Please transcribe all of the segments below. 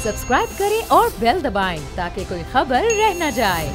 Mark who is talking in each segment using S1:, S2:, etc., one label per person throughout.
S1: Subscribe करें और bell दबाएं ताकि कोई खबर रह न जाए।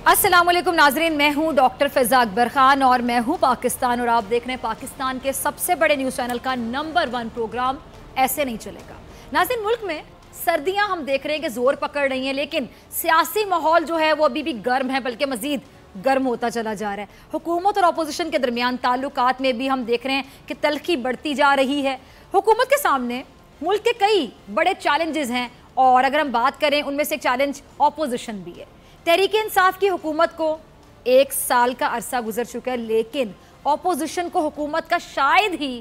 S1: अस्सलाम वालेकुम नाजरीन, मैं हूं डॉक्टर फ़िज़ा अकबर खान और मैं हूं पाकिस्तान और आप देख रहे हैं पाकिस्तान के सबसे बड़े न्यूज़ चैनल का नंबर 1 प्रोग्राम ऐसे नहीं चलेगा। नाज़रीन, मुल्क में सर्दियां हम देख रहे हैं कि जोर पकड़ रही हैं, लेकिन सियासी माहौल जो है वो अभी भी गर्म है, बल्कि मजीद गर्म होता चला जा रहा है। हुकूमत और अपोजिशन के दरमियान ताल्लुकात में भी हम देख रहे हैं कि तलखी बढ़ती जा रही है। हुकूमत के सामने मुल्क के कई बड़े चैलेंजेस हैं और अगर हम बात करें उनमें से एक चैलेंज अपोजिशन भी है। तहरीक इंसाफ की हुकूमत को 1 साल का अरसा गुजर चुका है, लेकिन अपोजिशन को हुकूमत का शायद ही,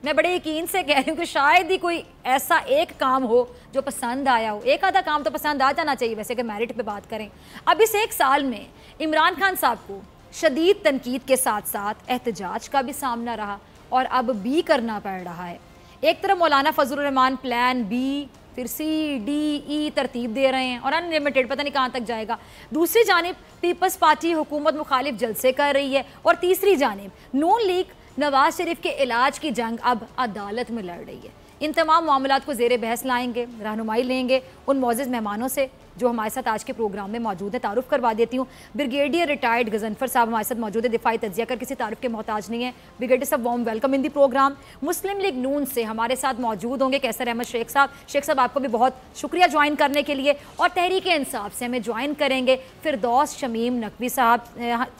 S1: मैं बड़े यकीन से कह रही हूँ कि शायद ही कोई ऐसा एक काम हो जो पसंद आया हो। एक आधा काम तो पसंद आ जाना चाहिए वैसे, कि मेरिट पे बात करें। अब इस 1 साल में इमरान खान साहब को शदीद तनकीद के साथ साथ एहतजाज का भी सामना रहा और अब भी करना पड़ रहा है। एक तरफ मौलाना फजलुर रहमान प्लान बी, फिर सी डी ई तरतीब दे रहे हैं और अनलिमिटेड पता नहीं कहाँ तक जाएगा। दूसरी जानिब पीपल्स पार्टी हुकूमत मुखालिफ जलसे कर रही है और तीसरी जानिब नून लीग नवाज शरीफ के इलाज की जंग अब अदालत में लड़ रही है। इन तमाम मामलात को ज़ेरे बहस लाएंगे, रहनुमाई लेंगे उन मौजूद मेहमानों से जो हमारे साथ आज के प्रोग्राम में मौजूद है। तारुफ करवा देती हूँ, ब्रिगेडियर रिटायर्ड गजनफर साहब हमारे साथ मौजूद है। दिफाई तज्जिया कर किसी तारुफ के मोहताज नहीं है। ब्रिगेडियर साहब, warm welcome in the program. Muslim League नून से हमारे साथ मौजूद होंगे कैसर अहमद शेख साहब। शेख साहब, आपको भी बहुत शुक्रिया ज्वाइन करने के लिए। और तहरीक इंसाफ से हमें ज्वाइन करेंगे फिरदौस शमीम नकवी साहब,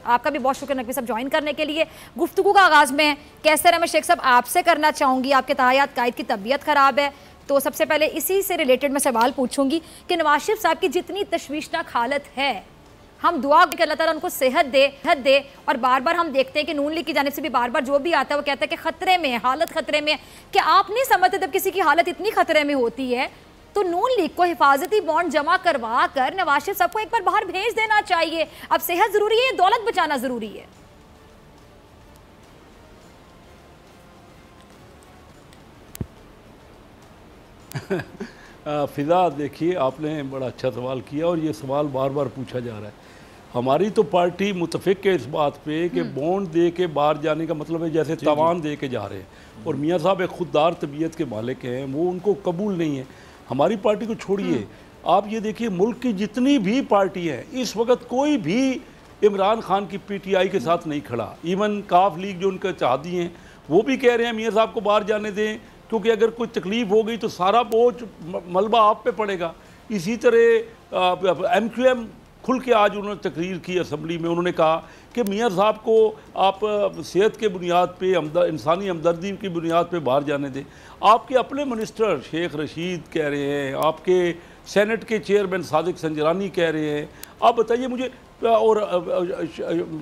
S1: आपका भी बहुत शुक्रिया नकवी साहब ज्वाइन करने के लिए। गुफ्तगू का आगाज़ में कैसर अहमद शेख साहब आपसे करना चाहूँगी। आपके तहयात कायद की तबीयत ख़राब है, तो सबसे पहले इसी से रिलेटेड मैं सवाल पूछूंगी कि नवाज शरीफ साहब की जितनी तशवीशनाक हालत है, हम दुआ कि अल्लाह ताला उनको सेहत दे और बार बार हम देखते हैं कि नून लीग की जानिब से भी बार बार जो भी आता है वो कहता है कि खतरे में है, हालत खतरे में है। क्या आप नहीं समझते जब किसी की हालत इतनी खतरे में होती है तो नून लीग को हिफाजती बॉन्ड जमा करवा कर नवाज शरीफ साहब को एक बार बाहर भेज देना चाहिए? अब सेहत जरूरी है, दौलत बचाना जरूरी है?
S2: फ़िज़ा, देखिए आपने बड़ा अच्छा सवाल किया और ये सवाल बार बार पूछा जा रहा है। हमारी तो पार्टी मुतफ़िक है इस बात पे कि बॉन्ड दे के बाहर जाने का मतलब है जैसे तावान दे के जा रहे हैं और मियाँ साहब एक खुददार तबीयत के मालिक हैं, वो उनको कबूल नहीं है। हमारी पार्टी को छोड़िए, आप ये देखिए मुल्क की जितनी भी पार्टी हैं इस वक्त कोई भी इमरान खान की PTI के साथ नहीं खड़ा। इवन काफ लीग जो उनके चाहती हैं वो भी कह रहे हैं मियाँ साहब को बाहर जाने दें, क्योंकि अगर कोई तकलीफ़ हो गई तो सारा बोझ मलबा आप पे पड़ेगा। इसी तरह MQM खुल के आज उन्होंने तकरीर की असम्बली में, उन्होंने कहा कि मियाँ साहब को आप सेहत के बुनियाद पे, इंसानी हमदर्दी की बुनियाद पे बाहर जाने दें। आपके अपने मिनिस्टर शेख रशीद कह रहे हैं, आपके सेनेट के चेयरमैन सादिक संजरानी कह रहे हैं। आप बताइए मुझे, और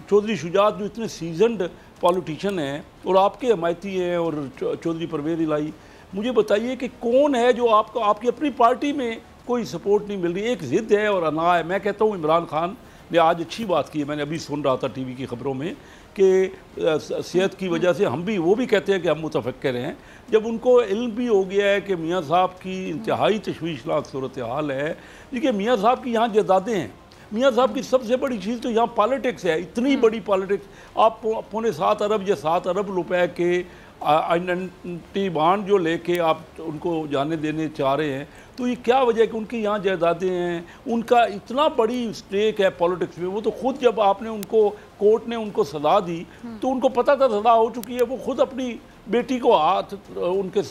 S2: चौधरी शुजात जो इतने सीजनड पॉलिटिशियन हैं और आपके हमायती हैं, और चौधरी परवेज़ इलाही, मुझे बताइए कि कौन है जो आपको, आपकी अपनी पार्टी में कोई सपोर्ट नहीं मिल रही। एक ज़िद है और अना है। मैं कहता हूँ इमरान खान ने आज अच्छी बात की है, मैंने अभी सुन रहा था टीवी की खबरों में कि सेहत की वजह से हम भी, वो भी कहते हैं कि हम मुतफक्किर हैं। जब उनको इल्म भी हो गया है कि मियाँ साहब की इंतहाई तशवीशनाक सूरत हाल है। देखिए मियाँ साहब की यहाँ जायदादें हैं, मियाँ साहब की सबसे बड़ी चीज़ तो यहाँ पॉलिटिक्स है, इतनी बड़ी पॉलिटिक्स। आप 7.25 अरब या 7 अरब रुपए के आइडेंटिटी बॉन्ड जो लेके आप उनको जाने देने चाह रहे हैं, तो ये क्या वजह है कि उनकी यहाँ जायदादें हैं, उनका इतना बड़ी स्टेक है पॉलिटिक्स में। वो तो खुद जब आपने उनको, कोर्ट ने उनको सज़ा दी तो उनको पता था सज़ा हो चुकी है, वो खुद अपनी बेटी को हाथ उनके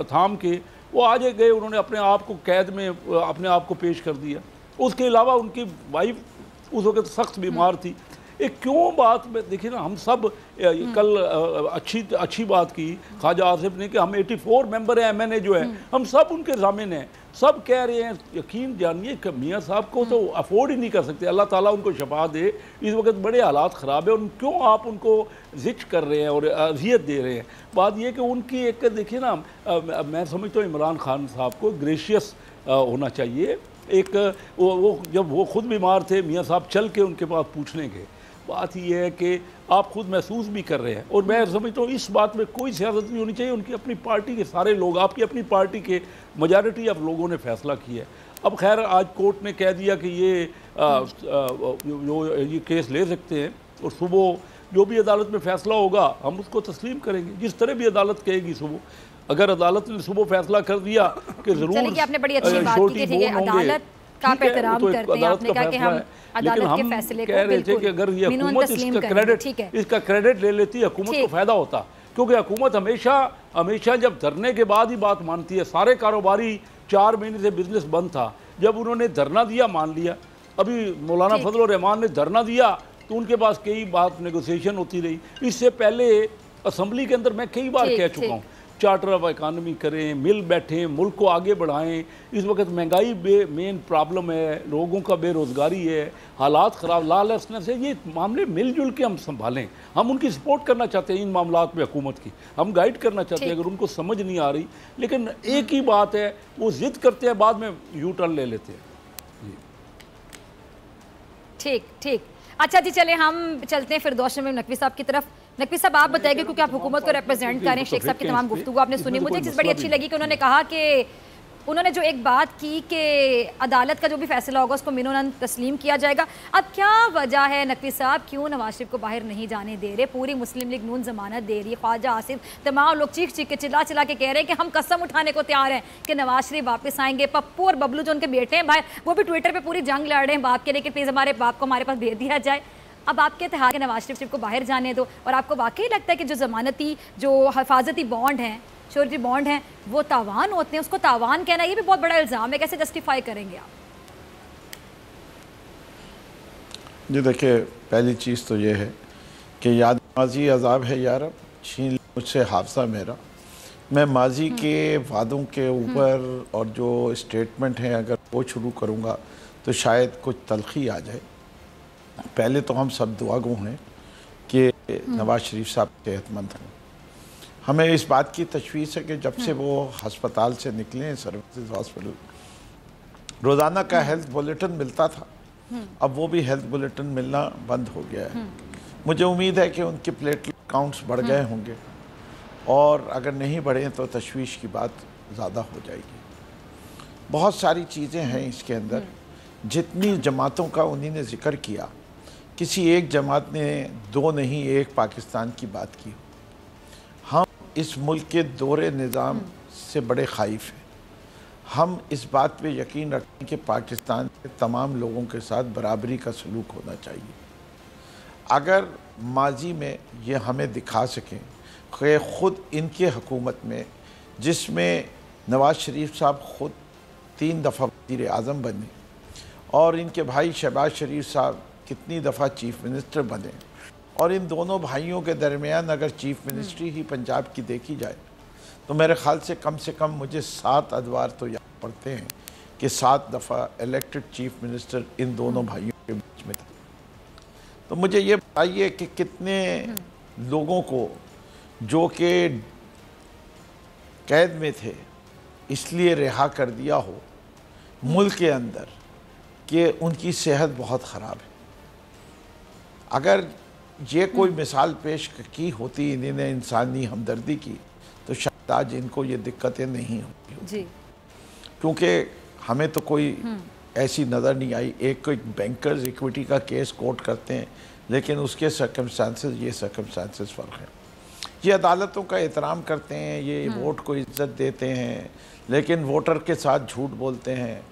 S2: थाम के वो आज गए, उन्होंने अपने आप को कैद में अपने आप को पेश कर दिया। उसके अलावा उनकी वाइफ उस वक्त सख्त बीमार थी। एक क्यों बात में देखिए ना, हम सब कल अच्छी बात की ख्वाजा आसिफ ने कि हम 84 मेंबर हैं, MNA जो है हम सब उनके ज़ामिन हैं, सब कह रहे हैं। यकीन जानिए कि मियाँ साहब को तो अफोर्ड ही नहीं कर सकते। अल्लाह ताला उनको शफा दे, इस वक्त बड़े हालात ख़राब है। क्यों आप उनको ज़िच कर रहे हैं और अजियत दे रहे हैं? बात यह कि उनकी एक, देखिए ना, मैं समझता हूँ इमरान खान साहब को ग्रेशियस होना चाहिए। एक वो जब वो खुद बीमार थे, मियाँ साहब चल के उनके पास पूछने के, बात यह है कि आप खुद महसूस भी कर रहे हैं। और मैं समझता हूँ इस बात में कोई सियासत नहीं होनी चाहिए। उनकी अपनी पार्टी के सारे लोग, आपकी अपनी पार्टी के मेजॉरिटी ऑफ लोगों ने फैसला किया है। अब खैर आज कोर्ट ने कह दिया कि ये ये केस ले सकते हैं और सुबह जो भी अदालत में फैसला होगा हम उसको तस्लीम करेंगे, जिस तरह भी अदालत कहेगी सुबह। अगर अदालत ने सुबह फैसला कर दिया कि जरूर
S1: आपने बड़ी अच्छी बात की कि ठीक है अदालत का आप एहतराम करते हैं, आपने कहा कि हम अदालत के फैसले को
S2: कह रहे थे कि अगर ये हुकूमत इसका क्रेडिट ले लेती है हुकूमत को फायदा होता, क्योंकि हुकूमत हमेशा जब धरने के बाद ही बात मानती है। सारे कारोबारी 4 महीने से बिजनेस बंद था, जब उन्होंने धरना दिया मान लिया। अभी मौलाना फजल रहमान ने धरना दिया तो उनके पास कई बात नेगोशिएशन होती रही। इससे पहले असम्बली के अंदर मैं कई बार कह चुका हूँ चार्टर ऑफ इकानमी करें, मिल बैठें, मुल्क को आगे बढ़ाएं। इस वक्त महंगाई मेन प्रॉब्लम है, लोगों का बेरोज़गारी है, हालात ख़राब, लॉलेसनेस है। ये मामले मिलजुल के हम संभालें। हम उनकी सपोर्ट करना चाहते हैं इन मामलात में, हुकूमत की हम गाइड करना चाहते हैं अगर उनको समझ नहीं आ रही। लेकिन एक ही बात है, वो ज़िद करते हैं, बाद में यू टर्न ले लेते हैं।
S1: ठीक। अच्छा जी, चले हम चलते हैं फिरदौस शमीम नकवी साहब की तरफ। नकवी साहब आप बताएंगे, क्योंकि आप हुकूमत को रिप्रेजेंट कर रहे हैं, शेख साहब की तमाम गुफ्तगू आपने सुनी। मुझे एक चीज़ बड़ी अच्छी लगी कि उन्होंने कहा कि उन्होंने जो एक बात की कि अदालत का जो भी फैसला होगा उसको मिनोनन तस्लीम किया जाएगा। अब क्या वजह है नकवी साहब, क्यों नवाज शरीफ को बाहर नहीं जाने दे रहे? पूरी मुस्लिम लीग नून जमानत दे रही है, ख्वाजा आसिफ, तमाम लोग चीख के चिल्ला के कह रहे हैं कि हम कसम उठाने को तैयार हैं कि नवाज शरीफ वापस आएंगे। पप्पू और बबलू जो उनके बेटे हैं भाई, वो भी ट्विटर पर पूरी जंग लड़ रहे हैं बाप के लिए कि प्लीज़ हमारे बाप को हमारे पास भेज दिया जाए। अब आप कहते हैं कि नवाज शरीफ को बाहर जाने दो, और आपको वाकई लगता है कि जो ज़मानती जो हिफाजती बॉन्ड हैं, श्योरिटी बॉन्ड हैं, वो तावान होते हैं? उसको तावान कहना ये भी बहुत बड़ा इल्ज़ाम है, कैसे जस्टिफाई करेंगे आप?
S3: जी देखिए, पहली चीज़ तो ये है कि याद माजी अजाब है यार, छीन मुझसे हादसा मेरा। मैं माजी के वादों के ऊपर और जो स्टेटमेंट हैं अगर वो शुरू करूँगा तो शायद कुछ तलखी आ जाए। पहले तो हम सब दुआगो हैं कि नवाज शरीफ साहब सेहतमंद हों। हमें इस बात की तशवीश है कि जब से वो हस्पताल से निकले, सर्विसेज हॉस्पिटल, रोज़ाना का हेल्थ बुलेटिन मिलता था, अब वो भी हेल्थ बुलेटिन मिलना बंद हो गया है। मुझे उम्मीद है कि उनके प्लेटलेट काउंट्स बढ़ गए होंगे, और अगर नहीं बढ़े तो तशवीश की बात ज़्यादा हो जाएगी। बहुत सारी चीज़ें हैं इसके अंदर, जितनी जमातों का उन्हीं ने ज़िक्र किया, किसी एक जमात ने दो नहीं एक पाकिस्तान की बात की। हम इस मुल्क के दौरे निज़ाम से बड़े ख़ाइफ़ हैं। हम इस बात पे यकीन रखते हैं कि पाकिस्तान के तमाम लोगों के साथ बराबरी का सलूक होना चाहिए। अगर माजी में ये हमें दिखा सकें कि ख़ुद इनके हुकूमत में, जिसमें नवाज़ शरीफ साहब ख़ुद 3 दफ़ा वज़ीर आज़म बने और इनके भाई शहबाज शरीफ साहब कितनी दफ़ा चीफ़ मिनिस्टर बने, और इन दोनों भाइयों के दरमियान अगर चीफ़ मिनिस्ट्री ही पंजाब की देखी जाए तो मेरे ख़्याल से कम मुझे 7 अदवार तो याद पड़ते हैं कि 7 दफ़ा इलेक्टेड चीफ़ मिनिस्टर इन दोनों भाइयों के बीच में थे। तो मुझे ये बताइए कि कितने लोगों को जो कि कैद में थे इसलिए रिहा कर दिया हो मुल्क के अंदर कि उनकी सेहत बहुत ख़राब है। अगर ये कोई मिसाल पेश की होती इन्होंने इंसानी हमदर्दी की तो शायद आज इनको ये दिक्कतें नहीं होती जी। क्योंकि हमें तो कोई ऐसी नज़र नहीं आई। एक कोई बैंकर्स इक्विटी का केस कोर्ट करते हैं, लेकिन उसके सर्कमस्टांसेस ये सर्कमस्टांसेस फ़र्क है। ये अदालतों का एहतराम करते हैं, ये वोट को इज्जत देते हैं, लेकिन वोटर के साथ झूठ बोलते हैं।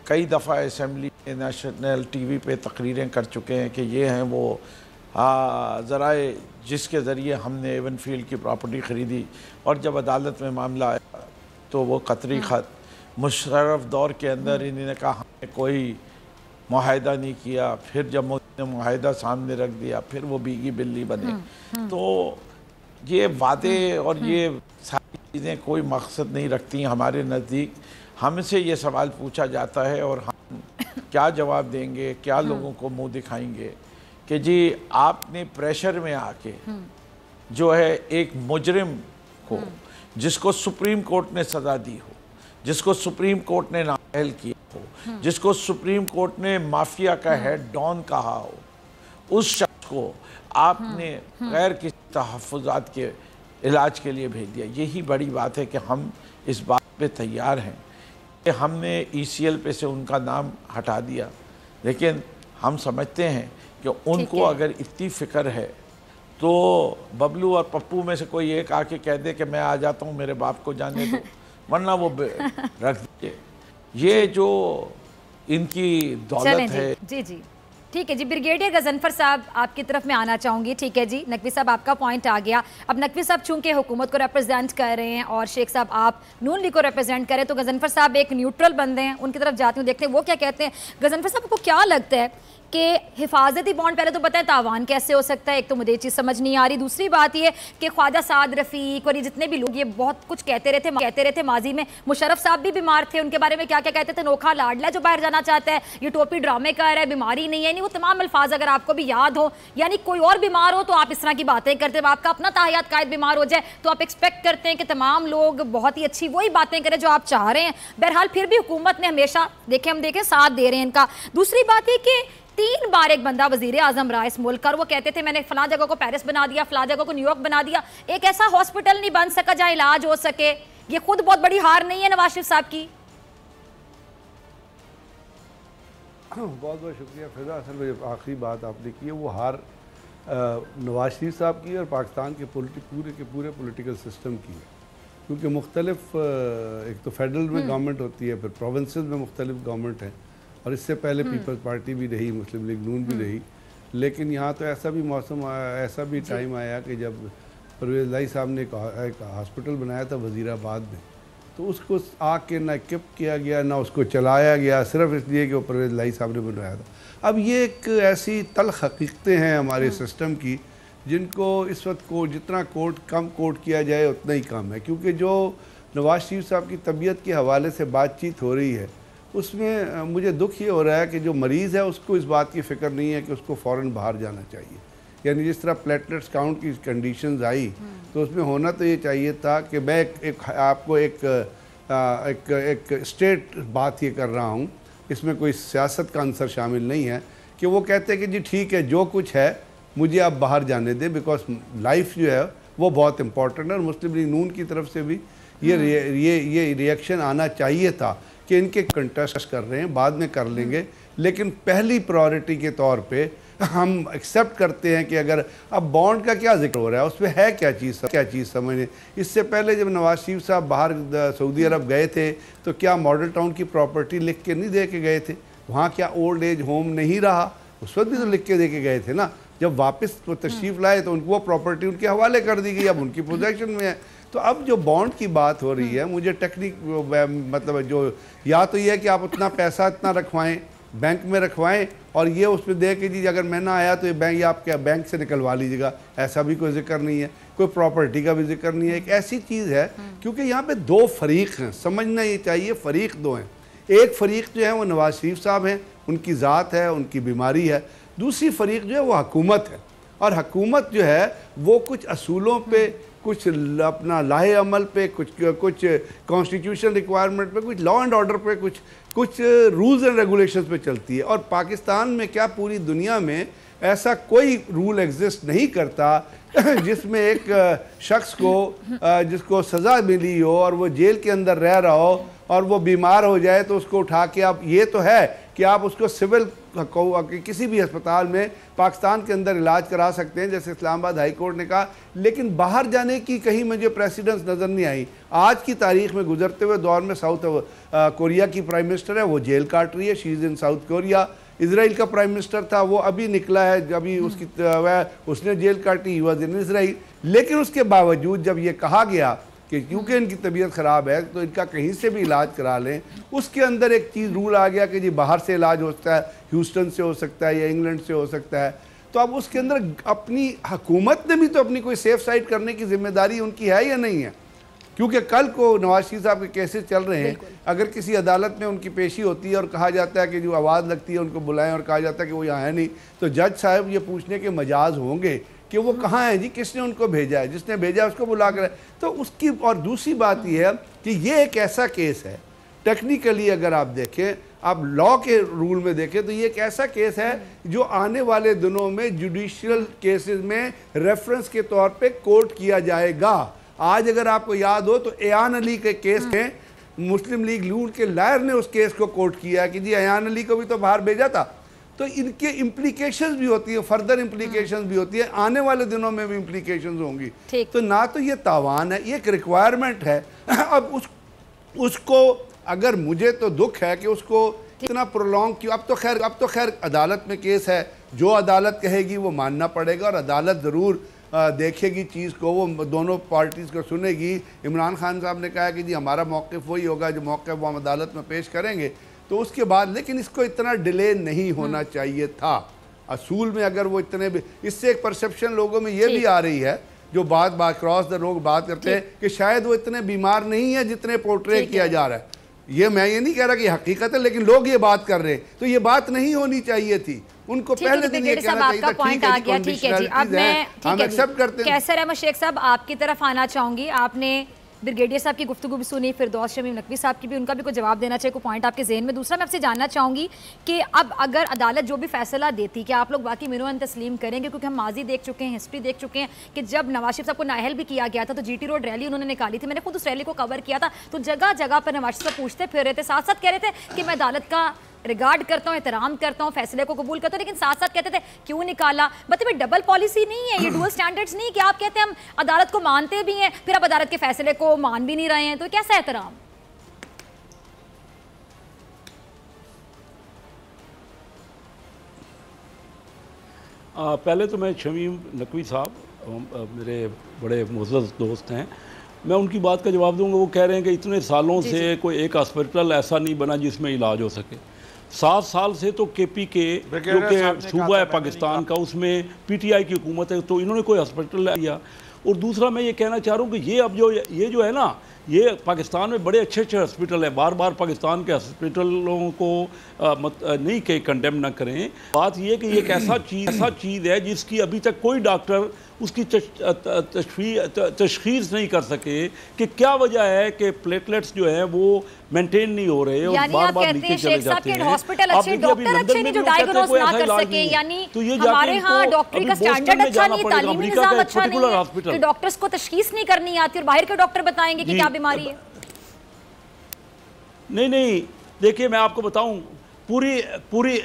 S3: कई दफ़ा असम्बली में, नेशनल टीवी पे तकरीरें कर चुके हैं कि ये हैं वो ज़राए जिसके ज़रिए हमने एवनफील्ड की प्रॉपर्टी ख़रीदी, और जब अदालत में मामला आया तो वो कतरी ख़त मुशर्रफ दौर के अंदर इन्होंने कहा हमने कोई मुआहदा नहीं किया। फिर जब उन्होंने मुआहदा सामने रख दिया फिर वो बीगी बिल्ली बने। तो ये वादे और ये सारी चीज़ें कोई मकसद नहीं रखती हमारे नज़दीक। हमसे ये सवाल पूछा जाता है और हम क्या जवाब देंगे, क्या लोगों को मुंह दिखाएंगे कि जी आपने प्रेशर में आके जो है एक मुजरिम को, जिसको सुप्रीम कोर्ट ने सज़ा दी हो, जिसको सुप्रीम कोर्ट ने नाअहल किया हो, जिसको सुप्रीम कोर्ट ने माफिया का हेड डॉन कहा हो, उस शख्स को आपने गैर किसी तहफ़्फ़ुज़ात के इलाज के लिए भेज दिया। यही बड़ी बात है कि हम इस बात पे तैयार हैं कि हमने ECL पे से उनका नाम हटा दिया, लेकिन हम समझते हैं कि उनको अगर इतनी फ़िक्र है तो बबलू और पप्पू में से कोई एक आके कह दे कि मैं आ जाता हूँ, मेरे बाप को जाने दो, वरना वो रख दीजिए। ये जो इनकी दौलत है।
S1: जी जी ठीक है जी। ब्रिगेडियर गजनफर साहब आपकी तरफ मैं आना चाहूँगी। ठीक है जी, नकवी साहब आपका पॉइंट आ गया। अब नकवी साहब चूंकि हुकूमत को रिप्रेजेंट कर रहे हैं और शेख साहब आप नून लीग को रिप्रेजेंट कर रहे हैं, तो गजनफर साहब एक न्यूट्रल बंदे हैं, उनकी तरफ जाती हूँ, देखते हैं वो क्या कहते हैं। गजनफर साहब को क्या लगता है कि हिफाजती बॉन्ड, पहले तो बताएं तावान कैसे हो सकता है, एक तो मुझे ये चीज़ समझ नहीं आ रही। दूसरी बात ये कि ख्वाजा साद रफ़ीक और ये जितने भी लोग ये बहुत कुछ कहते रहे थे माजी में। मुशर्रफ साहब भी बीमार थे, उनके बारे में क्या क्या कहते थे, नोखा लाडला जो बाहर जाना चाहता है, ये टोपी ड्रामे कर रहा है, बीमारी नहीं है, नहीं वो तमाम अल्फाज अगर आपको भी याद हो, यानी कोई और बीमार हो तो आप इस तरह की बातें करते हैं। आपका अपना ताहियात कायद बीमार हो जाए तो आप एक्सपेक्ट करते हैं कि तमाम लोग बहुत ही अच्छी वही बातें करें जो आप चाह रहे हैं। बहरहाल फिर भी हुकूमत ने हमेशा हम देखें साथ दे रहे हैं इनका। दूसरी बात है कि 3 बार एक बंदा वजीर आजम रहा इस मुल्क का, और वो कहते थे मैंने फलां जगह को पेरिस बना दिया, फलां जगह को न्यूयॉर्क बना दिया, एक ऐसा हॉस्पिटल नहीं बन सका जहां इलाज हो सके। ये खुद बहुत बड़ी हार नहीं है नवाज शरीफ साहब की?
S4: बहुत बहुत शुक्रिया फिजा। असल में जो आखिरी बात आपने की है वो हार नवाज शरीफ साहब की और पाकिस्तान के पूरे पॉलिटिकल सिस्टम की है, क्योंकि मुख्तलिफ एक तो फेडरल में गवर्नमेंट होती है, फिर प्रोविंसेस में मुख्तलिफ गवर्नमेंट है, और इससे पहले पीपल्स पार्टी भी रही, मुस्लिम लीग नून भी रही। लेकिन यहाँ तो ऐसा भी मौसम आया, ऐसा भी टाइम आया कि जब परवेज़ लाई साहब ने एक हॉस्पिटल बनाया था वज़ीराबाद में, तो उसको आके ना इक्विप किया गया ना उसको चलाया गया, सिर्फ इसलिए कि वो परवेज़ लाई साहब ने बनवाया था। अब ये एक ऐसी तल्ख़ हकीकतें हैं हमारे सिस्टम की जिनको इस वक्त को जितना कम कोट किया जाए उतना ही कम है, क्योंकि जो नवाज शरीफ साहब की तबीयत के हवाले से बातचीत हो रही है उसमें मुझे दुख ये हो रहा है कि जो मरीज़ है उसको इस बात की फ़िक्र नहीं है कि उसको फ़ौरन बाहर जाना चाहिए। यानी जिस तरह प्लेटलेट्स काउंट की कंडीशंस आई तो उसमें होना तो ये चाहिए था कि मैं आपको एक स्टेट बात ये कर रहा हूँ, इसमें कोई सियासत का अंसर शामिल नहीं है, कि वो कहते हैं कि जी ठीक है जो कुछ है मुझे आप बाहर जाने दें, बिकॉज लाइफ जो है वो बहुत इंपॉर्टेंट है। और मुस्लिम लीग नून की तरफ से भी ये रिएक्शन आना चाहिए था कि इनके कंटेस्ट कर रहे हैं, बाद में कर लेंगे, लेकिन पहली प्रायोरिटी के तौर पे हम एक्सेप्ट करते हैं कि अगर अब बॉन्ड का क्या जिक्र हो रहा है उसमें है क्या चीज़ समझने। इससे पहले जब नवाज शरीफ साहब बाहर सऊदी अरब गए थे तो क्या मॉडल टाउन की प्रॉपर्टी लिख के नहीं दे के गए थे? वहाँ क्या ओल्ड एज होम नहीं रहा? उस वक्त भी तो लिख के दे के गए थे ना। जब वापस वो तशरीफ़ लाए तो उनको वो प्रॉपर्टी उनके हवाले कर दी गई, अब उनकी पोजेशन में है। तो अब जो बॉन्ड की बात हो रही है, मुझे मतलब जो या तो ये है कि आप उतना पैसा इतना रखवाएं, बैंक में रखवाएं और ये उसमें दे के जी अगर मैं ना आया तो ये बैंक आप क्या बैंक से निकलवा लीजिएगा, ऐसा भी कोई जिक्र नहीं है, कोई प्रॉपर्टी का भी जिक्र नहीं है। एक ऐसी चीज़ है क्योंकि यहाँ पे 2 फरीक हैं, समझना ये चाहिए, फरीक 2 हैं। एक फरीक जो है वो नवाज शरीफ साहब हैं, उनकी ज़ात है, उनकी बीमारी है। दूसरी फरीक जो है वो हुकूमत है, और हुकूमत जो है वो कुछ असूलों पे, कुछ अपना लाहे अमल पे, कुछ कॉन्स्टिट्यूशन रिक्वायरमेंट पे, कुछ लॉ एंड ऑर्डर पे, कुछ रूल्स एंड रेगुलेशंस पे चलती है। और पाकिस्तान में क्या पूरी दुनिया में ऐसा कोई रूल एग्जिस्ट नहीं करता जिसमें एक शख्स को जिसको सज़ा मिली हो और वो जेल के अंदर रह रहा हो और वो बीमार हो जाए तो उसको उठा के आप, ये तो है कि आप उसको सिविल किसी भी अस्पताल में पाकिस्तान के अंदर इलाज करा सकते हैं, जैसे इस्लामाबाद हाई कोर्ट ने कहा, लेकिन बाहर जाने की कहीं मुझे प्रेसिडेंस नज़र नहीं आई। आज की तारीख में गुजरते हुए दौर में साउथ कोरिया की प्राइम मिनिस्टर है, वो जेल काट रही है, she is in south Korea. Israel का प्राइम मिनिस्टर था, वो अभी निकला है, अभी उसने जेल काटी, ही वाज इन इजराइल। लेकिन उसके बावजूद जब ये कहा गया कि क्योंकि इनकी तबीयत ख़राब है तो इनका कहीं से भी इलाज करा लें, उसके अंदर एक चीज़ रूल आ गया कि जी बाहर से इलाज हो सकता है, ह्यूस्टन से हो सकता है या इंग्लैंड से हो सकता है। तो अब उसके अंदर अपनी हुकूमत ने भी तो अपनी कोई सेफ साइड करने की जिम्मेदारी उनकी है या नहीं है? क्योंकि कल को नवाज शरीफ साहब के केसेस चल रहे हैं, अगर किसी अदालत में उनकी पेशी होती है और कहा जाता है कि जो आवाज़ लगती है उनको बुलाएं और कहा जाता है कि वो यहाँ है नहीं, तो जज साहब ये पूछने के मजाज होंगे कि वो कहाँ है जी, किसने उनको भेजा है, जिसने भेजा उसको बुला कर। तो उसकी और दूसरी बात यह है कि ये एक ऐसा केस है, टेक्निकली अगर आप देखें, आप लॉ के रूल में देखें तो ये एक ऐसा केस है जो आने वाले दिनों में जुडिशियल केसेस में रेफरेंस के तौर पे कोर्ट किया जाएगा। आज अगर आपको याद हो तो एयान अली के केस में मुस्लिम लीग नून के लायर ने उस केस को कोर्ट किया कि जी अयान अली को भी तो बाहर भेजा था। तो इनके इम्प्लीकेशंस भी होती है, फर्दर इम्प्लीकेशंस भी होती है, आने वाले दिनों में भी इम्प्लीकेशंस होंगी। तो ना तो ये तावान है, ये एक रिक्वायरमेंट है। अब उसको अगर मुझे तो दुख है कि उसको इतना प्रोलॉन्ग क्यों। अब तो खैर अदालत में केस है, जो अदालत कहेगी वो मानना पड़ेगा और अदालत ज़रूर देखेगी चीज़ को, वो दोनों पार्टीज़ को सुनेगी। इमरान खान साहब ने कहा कि जी हमारा मौक़िफ़ वही होगा जो मौक़िफ़ वो हम अदालत में पेश करेंगे। तो उसके बाद लेकिन इसको इतना डिले नहीं होना चाहिए था। असूल में अगर वो इतने भी, इससे एक परसेप्शन लोगों में ये भी आ रही है, जो बात क्रॉस द रोड बात करते हैं कि शायद वो इतने बीमार नहीं है जितने पोर्ट्रे किया जा रहा है। ये मैं ये नहीं कह रहा कि हकीकत है, लेकिन लोग ये बात कर रहे हैं, तो ये बात नहीं होनी चाहिए थी। उनको पहले दिन ये कहना चाहिए था।
S1: पॉइंट आ गया, ठीक है जी। अब मैं
S4: हम एक्सेप्ट करते हैं।
S1: कैसर अहमद शेख साहब, आपकी तरफ आना चाहूंगी। आपने ब्रिगेडियर साहब की गुफ्तगू भी सुनी, फिरदौस शमीम नकवी साहब की भी, उनका भी कोई जवाब देना चाहिए, कोई पॉइंट आपके जहन में। दूसरा मैं आपसे जानना चाहूँगी कि अब अगर अदालत जो भी फैसला देती, कि आप लोग बाकी मिनोअन तस्लीम करेंगे? क्योंकि हम माजी देख चुके हैं, हिस्ट्री देख चुके हैं कि जब नवाज शरीफ साहब को नाअहल भी किया गया था तो GT रोड रैली उन्होंने निकाली थी। मैंने खुद उस रैली को कवर किया था, तो जगह जगह पर नवाज शरीफ साहब पूछते फिर रहे थे, साथ साथ कह रहे थे कि मैं अदालत का रिगार्ड करता हूँ, एहतराम करता हूँ, फैसले को कबूल करता हूँ, लेकिन साथ साथ कहते थे क्यों निकाला। मतलब डबल पॉलिसी नहीं है, ये डुअल स्टैंडर्ड्स नहीं कि आप कहते हैं हम अदालत को मानते भी हैं फिर आप अदालत के फैसले को मान भी नहीं रहे हैं, तो कैसा एहतराम?
S2: पहले तो मैं शमीम नकवी साहब मेरे बड़े मुअज़्ज़ज़ दोस्त हैं, मैं उनकी बात का जवाब दूंगा। वो कह रहे हैं कि इतने सालों से कोई एक हॉस्पिटल ऐसा नहीं बना जिसमें इलाज हो सके। 7 साल से तो KPK जो कि सूबा है पाकिस्तान का, उसमें PTI की हुकूमत है, तो इन्होंने कोई हॉस्पिटल लिया। और दूसरा मैं ये कहना चाह रहा हूँ कि ये अब ये जो है ना, ये पाकिस्तान में बड़े अच्छे अच्छे हॉस्पिटल है। बार बार पाकिस्तान के हॉस्पिटलों को नहीं के कंडेम ना करें। बात ये कि ये एक ऐसा चीज़ है जिसकी अभी तक कोई डॉक्टर उसकी तशखीस नहीं कर सके कि क्या वजह है कि प्लेटलेट्स जो है वो मेंटेन नहीं हो रहे और बार-बार नीचे चले जाते हैं।
S1: हॉस्पिटल अच्छे, डॉक्टर अच्छे नहीं जो डायग्नोस ना कर सके, यानी हमारे यहाँ डॉक्टरी का स्टैंडर्ड अच्छा नहीं, तालीमी निज़ाम अच्छा नहीं है कि डॉक्टर्स को तशखीस नहीं करनी आती और बाहर के डॉक्टर बताएंगे कि क्या बीमारी है।
S2: नहीं, देखिए मैं आपको बताऊं, पूरी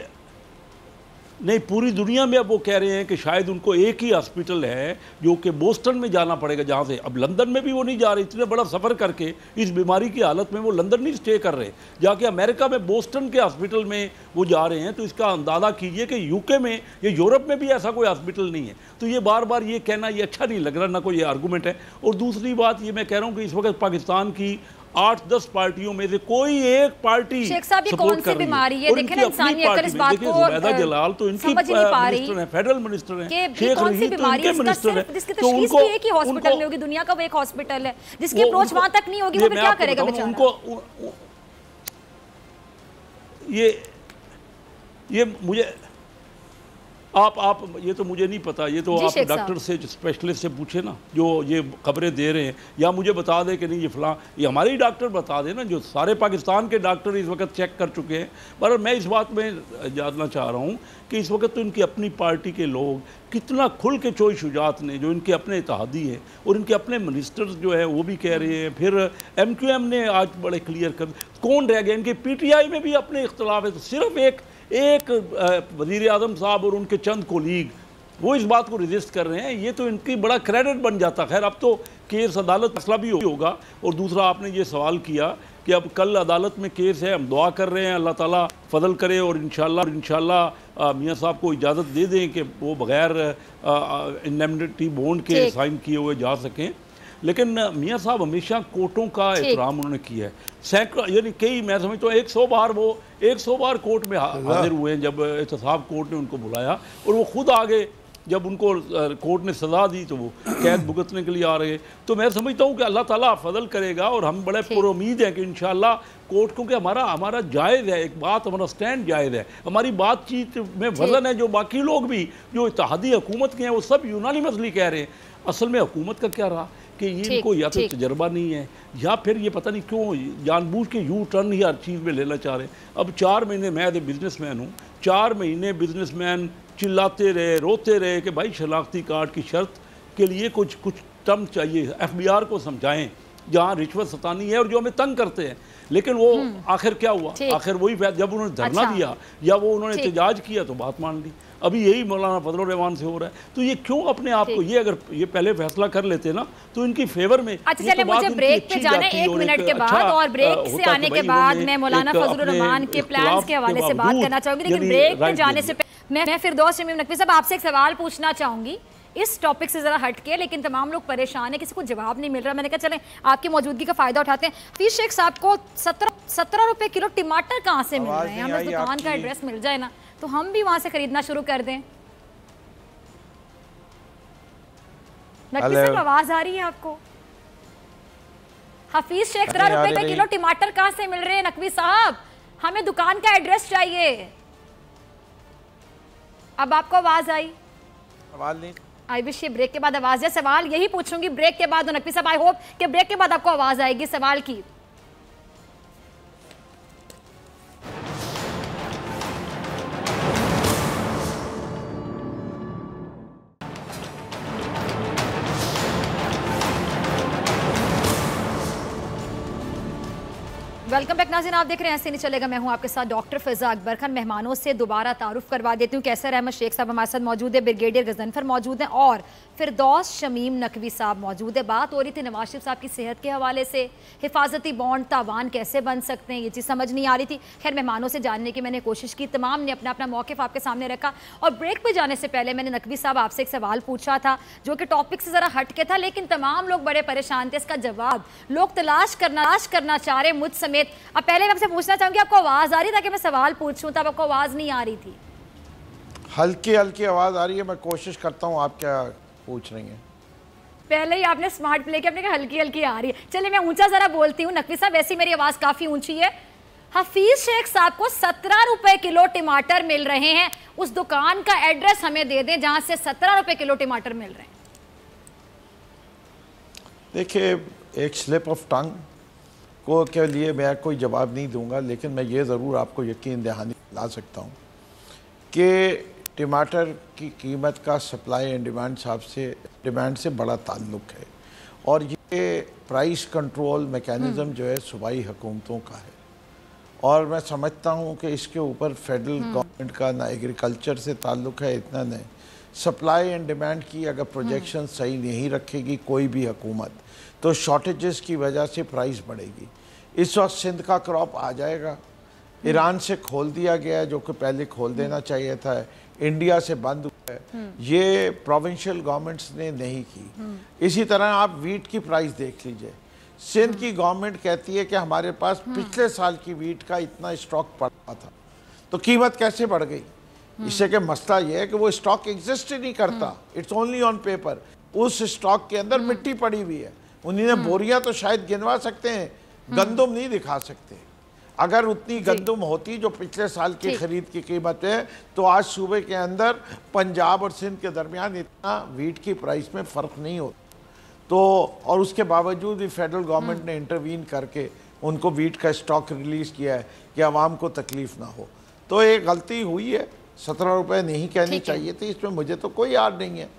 S2: दुनिया में अब वो कह रहे हैं कि शायद उनको एक ही हॉस्पिटल है जो कि बोस्टन में जाना पड़ेगा, जहाँ से अब लंदन में भी वो नहीं जा रहे। इतने बड़ा सफ़र करके इस बीमारी की हालत में वो लंदन नहीं स्टे कर रहे, जाके अमेरिका में बोस्टन के हॉस्पिटल में वो जा रहे हैं। तो इसका अंदाज़ा कीजिए कि UK में या यूरोप में भी ऐसा कोई हॉस्पिटल नहीं है। तो ये बार बार ये कहना ये अच्छा नहीं लग रहा, ना कोई ये आर्गूमेंट है। और दूसरी बात ये मैं कह रहा हूँ कि इस वक्त पाकिस्तान की 8-10 पार्टियों में से कोई एक पार्टी
S1: शेख साहब ये कौन सी बीमारी है? देखें ना इंसानी अकल इस बात को
S2: जुबैदा जलाल तो इनकी मिनिस्टर है, फेडरल मिनिस्टर है, शेख रहीम तो इनके मिनिस्टर है।
S1: तो उनको एक ही हॉस्पिटल में होगी, दुनिया का वो एक हॉस्पिटल है जिसकी अप्रोच वहां तक नहीं होगी, वो फिर क्या करेगा बेचारा?
S2: उनको ये मुझे आप ये तो मुझे नहीं पता, ये तो आप डॉक्टर से स्पेशलिस्ट से पूछे ना जो ये खबरें दे रहे हैं, या मुझे बता दे कि नहीं ये फलां, ये हमारे ही डॉक्टर बता दें ना, जो सारे पाकिस्तान के डॉक्टर इस वक्त चेक कर चुके हैं। पर मैं इस बात में जानना चाह रहा हूँ कि इस वक्त तो इनकी अपनी पार्टी के लोग कितना खुल के चोई शुजात ने, जो इनके अपने इत्तेहादी है और इनके अपने मिनिस्टर्स जो है वो भी कह रहे हैं। फिर MQM ने आज बड़े क्लियर कर, कौन रह गया? इनके PTI में भी अपने इख्तलाफ है। तो सिर्फ एक वज़ीर आज़म साहब और उनके चंद कोलीग वो इस बात को रजिस्ट कर रहे हैं, ये तो इनकी बड़ा क्रेडिट बन जाता। खैर अब तो केस अदालत फैसला भी होगा। और दूसरा आपने ये सवाल किया कि अब कल अदालत में केस है, हम दुआ कर रहे हैं अल्लाह ताला फजल करे और इंशाल्लाह मियाँ साहब को इजाज़त दे दें कि वो बग़ैर इंडेमनिटी बॉन्ड के साइन किए हुए जा सकें। लेकिन मियाँ साहब हमेशा कोर्टों का एहतराम उन्होंने किया है। सैकड़ों यानी कई, मैं समझता हूँ 100 बार कोर्ट में हाजिर हुए हैं जब एहतसाब कोर्ट ने उनको बुलाया, और वो खुद आगे जब उनको कोर्ट ने सज़ा दी तो वो कैद भुगतने के लिए आ रहे। तो मैं समझता हूँ कि अल्लाह ताला फजल करेगा और हम बड़े पुरुम्मीद हैं कि इंशाल्लाह कोर्ट, क्योंकि हमारा जायज़ है, एक बात हमारा स्टैंड जायज़ है, हमारी बातचीत में वजन है। जो बाकी लोग भी जो इत्तेहादी हुकूमत के हैं वो सब यूनानिमसली कह रहे हैं। असल में हुकूमत का क्या रहा कि ये इनको या तो तजर्बा नहीं है या फिर ये पता नहीं क्यों जानबूझ के यू टर्न ही हर चीज़ में लेना चाह रहे हैं। अब 4 महीने, मैं तो बिजनेसमैन हूँ, 4 महीने बिजनेसमैन चिल्लाते रहे, रोते रहे कि भाई शनाख्ती कार्ड की शर्त के लिए कुछ टर्म चाहिए, FBR को समझाएं जहाँ रिश्वत सतानी है और जो हमें तंग करते हैं। लेकिन वो आखिर क्या हुआ, आखिर वही जब उन्होंने धरना दिया या वो उन्होंने एहतजाज किया तो बात मान ली। अभी यही मौलाना फजलुर रहमान से हो रहा है। तो ये क्यों अपने आप को, ये अगर ये पहले फैसला कर लेते ना तो इनकी फेवर में।
S1: अच्छा चलिए, मुझे ब्रेक पे जाने 1 मिनट के बाद, और ब्रेक से आने के बाद मैं मौलाना फजलुर रहमान के प्लान्स के हवाले से बात करना चाहूंगी। लेकिन ब्रेक पे जाने से मैं फिरदौस शमीम नकवी साहब आपसे एक सवाल पूछना चाहूंगी इस टॉपिक से जरा हट के, लेकिन तमाम लोग परेशान है, किसी को जवाब नहीं मिल रहा। मैंने कहा चलें आपकी मौजूदगी का फायदा उठाते हैं। हफीज शेख साहब को 17 रुपए किलो टमाटर कहाँ से मिल रहे हैं? हमें दुकान का एड्रेस मिल जाए ना तो हम भी वहां से खरीदना शुरू कर दें। नकवी साहब आवाज आ रही है आपको? हफीज शेख 17 रुपए किलो टमाटर कहाँ से मिल रहे हैं? नकवी साहब हमें दुकान का एड्रेस चाहिए। अब आपको आवाज आई?
S3: आवाज नहीं
S1: आई विश ये ब्रेक के बाद आवाज है। सवाल यही पूछूंगी ब्रेक के बाद नकवी साहब, आई होप कि ब्रेक के बाद आपको आवाज आएगी सवाल की। वेलकम बैक नाज़रीन, आप देख रहे हैं ऐसे नहीं चलेगा। मैं हूं आपके साथ डॉक्टर फ़िज़ा अकबर खान। मेहमानों से दोबारा तारुफ करवा देती हूं। कैसर अहमद शेख साहब हमारे साथ मौजूद है, ब्रिगेडियर गजनफर मौजूद हैं और फिरदौस शमीम नकवी साहब मौजूद है। बात हो रही थी नवाज शरीफ साहब की सेहत के हवाले से, हिफाजती बॉन्ड तावान कैसे बन सकते हैं, ये चीज़ समझ नहीं आ रही थी। खैर मेहमानों से जानने की मैंने कोशिश की, तमाम ने अपना अपना मौक़िफ़ आपके सामने रखा। और ब्रेक पर जाने से पहले मैंने नकवी साहब आपसे एक सवाल पूछा था जो कि टॉपिक से ज़रा हट के था, लेकिन तमाम लोग बड़े परेशान थे। इसका जवाब लोग तलाश करना चाह रहे, मुझ समेत। अब पहले आपसे पूछना चाहूंगी आपको आवाज आ रही था कि मैं सवाल पूछूं, तब आपको आवाज नहीं आ रही थी?
S3: हल्की हल्की आवाज आ रही है, मैं कोशिश करता हूं। आप क्या पूछ रही हैं?
S1: पहले ही आपने स्मार्ट प्ले किया, आपने कहा हल्की हल्की आ रही है। चलिए मैं ऊंचा जरा बोलती हूँ। नकवी साहब वैसी मेरी आवाज काफी ऊंची है। हफीज शेख साहब को 17 रुपए किलो टमाटर मिल रहे हैं, उस दुकान का एड्रेस हमें दे दें जहां से 17 रुपए किलो टमाटर मिल रहे हैं।
S3: देखिए, एक स्लिप ऑफ टंग को के लिए मैं कोई जवाब नहीं दूंगा, लेकिन मैं ये ज़रूर आपको यकीन दहानी ला सकता हूँ कि टमाटर की कीमत का सप्लाई एंड डिमांड से बड़ा ताल्लुक़ है। और ये प्राइस कंट्रोल मैकेनिज़्म जो है सूबाई हुकूमतों का है। और मैं समझता हूँ कि इसके ऊपर फेडरल गवर्नमेंट का ना एग्रीकल्चर से ताल्लुक़ है, इतना नहीं। सप्लाई एंड डिमांड की अगर प्रोजेक्शन सही नहीं रखेगी कोई भी हुकूमत, तो शॉर्टेजेस की वजह से प्राइस बढ़ेगी। इस वक्त सिंध का क्रॉप आ जाएगा, ईरान से खोल दिया गया है जो कि पहले खोल देना चाहिए था, इंडिया से बंद हुआ है, ये प्रोविंशियल गवर्नमेंट्स ने नहीं की। इसी तरह आप वीट की प्राइस देख लीजिए। सिंध की गवर्नमेंट कहती है कि हमारे पास पिछले साल की वीट का इतना स्टॉक पड़ा था, तो कीमत कैसे बढ़ गई? इससे के मसला ये है कि वो स्टॉक एग्जिस्ट ही नहीं करता, इट्स ओनली ऑन पेपर। उस स्टॉक के अंदर मिट्टी पड़ी हुई है। उन्हें बोरियां तो शायद गिनवा सकते हैं, गंदम नहीं दिखा सकते। अगर उतनी गंदम होती जो पिछले साल की खरीद की कीमत है, तो आज सूबे के अंदर पंजाब और सिंध के दरमियान इतना वीट की प्राइस में फ़र्क नहीं होता। तो और उसके बावजूद भी फेडरल गवर्नमेंट ने इंटरवीन करके उनको वीट का स्टॉक रिलीज़ किया है कि आवाम को तकलीफ़ ना हो। तो एक गलती हुई है, 17 रुपये नहीं कहनी चाहिए थी, इसमें मुझे तो कोई याद नहीं है।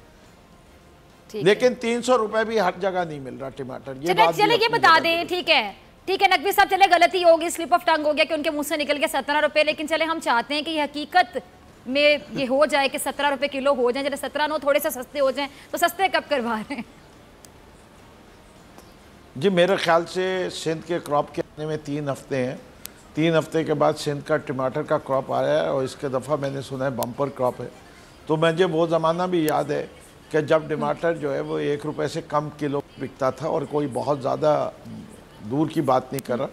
S3: लेकिन 300 रुपये भी हर जगह नहीं मिल रहा टमाटर। ये बात
S1: चले ये बता दें, ठीक है नकवी साहब, चले गलती होगी, स्लिप ऑफ टंग हो गया कि उनके मुंह से निकल गया 17 रुपये। लेकिन चले हम चाहते हैं कि ये हकीकत में ये हो जाए कि 17 रुपये किलो हो जाए, चले 17 नो थोड़े से सस्ते हो जाएं, तो सस्ते कब करवा रहे हैं?
S3: जी मेरे ख्याल से सिंध के क्रॉप के आने में 3 हफ्ते हैं। 3 हफ्ते के बाद सिंध का टमाटर का क्रॉप आया है और इसके दफ़ा मैंने सुना है बम्पर क्रॉप है। तो मुझे वो ज़माना भी याद है कि जब टमाटर जो है वो 1 रुपये से कम किलो बिकता था, और कोई बहुत ज़्यादा दूर की बात नहीं कर रहा,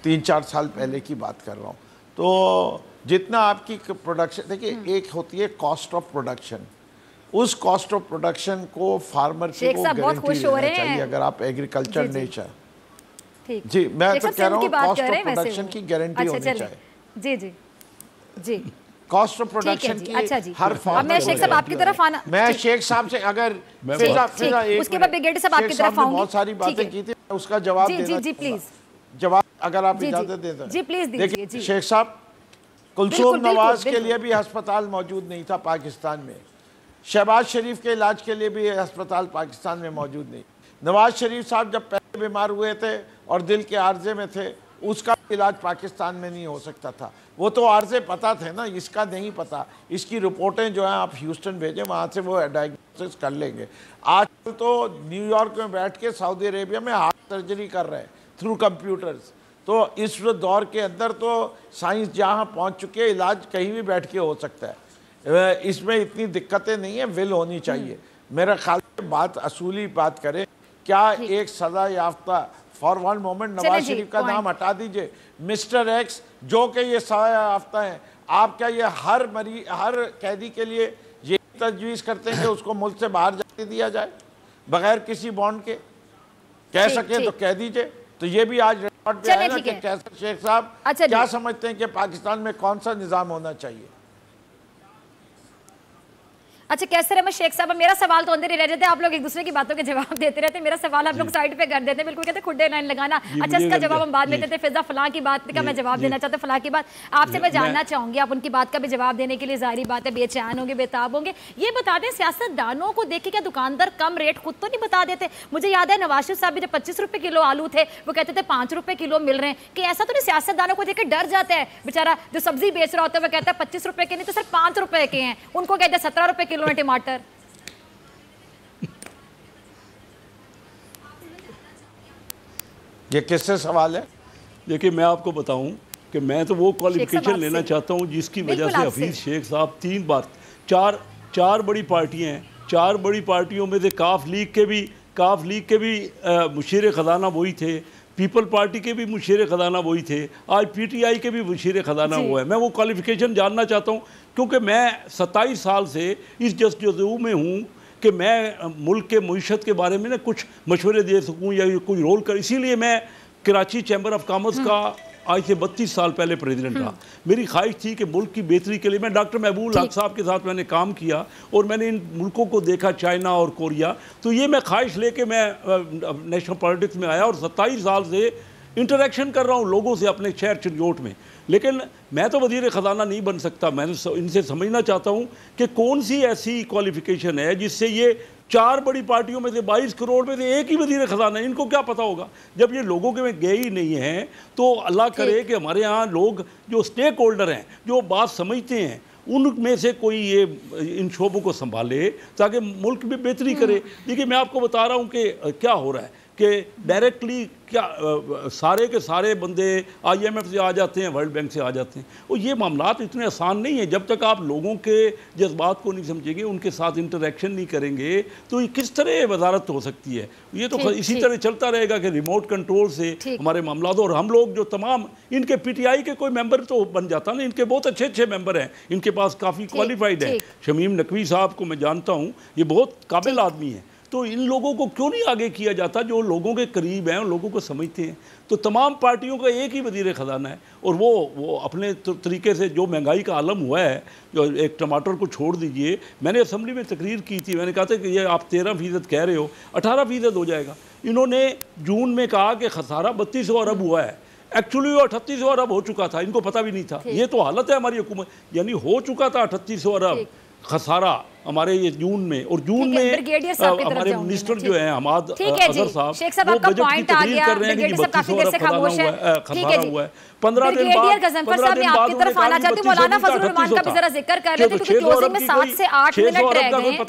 S3: 3-4 साल पहले की बात कर रहा हूँ। तो जितना आपकी प्रोडक्शन, देखिए एक होती है कॉस्ट ऑफ प्रोडक्शन, उस कॉस्ट ऑफ प्रोडक्शन को फार्मर को गारंटी देना चाहिए अगर आप एग्रीकल्चर नेचर। जी मैं तो कह रहा हूँ कॉस्ट ऑफ प्रोडक्शन की गारंटी होनी चाहिए।
S1: जी जी जी
S3: कॉस्ट ऑफ प्रोडक्शन की
S1: अच्छा जी।
S3: हर
S1: अब मैं शेख साहब आपकी तरफ आना,
S3: मैं शेख साहब से अगर
S1: उसके बाद ब्रिगेडियर साहब आपकी तरफ आऊंगी।
S3: बहुत सारी बातें की थी, उसका जवाब देना।
S1: जी प्लीज
S3: जवाब अगर आप इजाजत दें तो।
S1: जी प्लीज दीजिए।
S3: शेख साहब, कुलसूम नवाज के लिए भी अस्पताल मौजूद नहीं था पाकिस्तान में, शहबाज शरीफ के इलाज के लिए भी अस्पताल पाकिस्तान में मौजूद नहीं। नवाज शरीफ साहब जब बीमार हुए थे और दिल के आर्जे में थे, उसका इलाज पाकिस्तान में नहीं हो सकता था। वो तो आर्जे पता थे ना, इसका नहीं पता। इसकी रिपोर्टें जो हैं आप ह्यूस्टन भेजें, वहाँ से वो डायग्नोसिस कर लेंगे। आजकल तो न्यूयॉर्क में बैठ के सऊदी अरेबिया में हार्ट सर्जरी कर रहे हैं थ्रू कंप्यूटर्स। तो इस दौर के अंदर तो साइंस जहाँ पहुँच चुकी है, इलाज कहीं भी बैठ के हो सकता है। इसमें इतनी दिक्कतें नहीं है, विल होनी चाहिए। मेरा ख्याल में बात असूली बात करें, क्या एक सजा याफ्ता for one moment Nawaz Sharif का नाम हटा दीजिए, मिस्टर एक्स जो कि ये सजा याफ्ता है, आप क्या ये हर कैदी के लिए ये तजवीज़ करते हैं कि उसको मुल्क से बाहर जाने दिया जाए बगैर किसी बॉन्ड के? कह सके तो कह दीजिए। तो ये भी आज रिकॉर्ड पे आएगा कि कैसर शेख साहब क्या समझते हैं कि पाकिस्तान में कौन सा निज़ाम होना चाहिए।
S1: अच्छा कैसर अहमद शेख साहब, मेरा सवाल तो अंदर ही रह जाते हैं, आप लोग एक दूसरे की बातों के जवाब देते रहते हैं। मेरा सवाल आप लोग साइड पे कर देते हैं, बिल्कुल कहते हैं खुड्डे लाइन लगाना। अच्छा इसका जवाब हम बाद में देते हैं। फिजा फलां की बात का मैं जवाब देना चाहता हूँ, फलां की बात आपसे मैं जानना चाहूंगी। आप उनकी बात का भी जवाब देने के लिए जाहिर बात है बेचैन होंगे, बेताब होंगे। ये बता दें सियासतदानों को देख के क्या दुकानदार कम रेट खुद तो नहीं बता देते? मुझे याद है नवाज शरीफ साहब भी जब 25 रुपए किलो आलू थे वो कहते थे 5 रुपए किलो मिल रहे हैं। कि ऐसा तो नहीं सियासतदानों को देख के डर जाता है? बेचारा जो सब्जी बेच रहा होता है वो कहता है 25 रुपए के नहीं तो सिर्फ 5 रुपए के हैं, उनको कहते हैं 17 रुपए किलो है टमाटर।
S3: ये किससे सवाल है?
S2: देखिए मैं आपको बताऊं कि मैं तो वो क्वालिफिकेशन लेना चाहता हूं जिसकी वजह से हफीज़ शेख साहब 3 बार चार बड़ी पार्टियां हैं, 4 बड़ी पार्टियों में से काफ लीग के भी मुशीर ख़जाना वही थे, पीपल पार्टी के भी मुशीर ख़जाना वही थे, आज PTI के भी मुशीर ख़जाना वो है। मैं वो क्वालिफिकेशन जानना चाहता हूँ क्योंकि मैं 27 साल से इस जस्तजू में हूँ कि मैं मुल्क के मईशत के बारे में ना कुछ मशवरे दे सकूं या कोई रोल कर। इसीलिए मैं कराची चैम्बर ऑफ कॉमर्स का आज से 32 साल पहले प्रेसिडेंट था। मेरी ख्वाहिश थी कि मुल्क की बेहतरी के लिए मैं डॉक्टर महबूब हक साहब के साथ मैंने काम किया और मैंने इन मुल्कों को देखा, चाइना और कोरिया। तो ये मैं ख्वाहिश लेके मैं नेशनल पॉलिटिक्स में आया और 27 साल से इंटरेक्शन कर रहा हूँ लोगों से अपने शहर चिरजोट में। लेकिन मैं तो वज़ीर ख़जाना नहीं बन सकता। मैं इनसे समझना चाहता हूँ कि कौन सी ऐसी क्वालिफ़िकेशन है जिससे ये 4 बड़ी पार्टियों में से 22 करोड़ में से एक ही वज़ीर ख़जाना है, इनको क्या पता होगा? जब ये लोगों के में गए ही नहीं हैं तो अल्लाह करे कि हमारे यहाँ लोग जो स्टेक होल्डर हैं, जो बात समझते हैं, उनमें से कोई ये इन शोबों को संभाले ताकि मुल्क में बेहतरी करे। देखिए मैं आपको बता रहा हूँ कि क्या हो रहा है कि डायरेक्टली क्या सारे के सारे बंदे IMF से आ जाते हैं, वर्ल्ड बैंक से आ जाते हैं। और ये मामलात इतने आसान नहीं है। जब तक आप लोगों के जज्बात को नहीं समझेंगे, उनके साथ इंटरेक्शन नहीं करेंगे तो ये किस तरह वजारत हो सकती है? ये तो इसी तरह चलता रहेगा कि रिमोट कंट्रोल से हमारे मामलात। और हम लोग जो तमाम इनके PTI के कोई मेंबर तो बन जाता ना, इनके बहुत अच्छे मेंबर हैं, इनके पास काफ़ी क्वालिफाइड है। शमीम नकवी साहब को मैं जानता हूँ, ये बहुत काबिल आदमी है। तो इन लोगों को क्यों नहीं आगे किया जाता जो लोगों के करीब हैं, लोगों को समझते हैं? तो तमाम पार्टियों का एक ही वज़ीर ख़जाना है और वो अपने तरीके से जो महंगाई का आलम हुआ है, जो एक टमाटर को छोड़ दीजिए। मैंने असम्बली में तकरीर की थी, मैंने कहा था कि ये आप 13% कह रहे हो, 18% हो जाएगा। इन्होंने जून में कहा कि खसारा 3200 अरब हुआ है, एक्चुअली वो 3800 अरब हो चुका था, इनको पता भी नहीं था। ये तो हालत है हमारी हुकूमत, यानी हो चुका था 3800 अरब खसारा हमारे ये जून में। और जून में हमारे मिनिस्टर जो है हमाद अजहर साहब वो बजट की तकरीर कर रहे हैं कि 3200 अरब खसारा हुआ है। 15 दिन बाद
S1: आपकी तरफ आना चाहती हूं। मौलाना फजलुर रहमान का भी जरा जिक्र कर लेते क्योंकि क्लोजिंग में 7 से 8 मिनट रह गए हैं।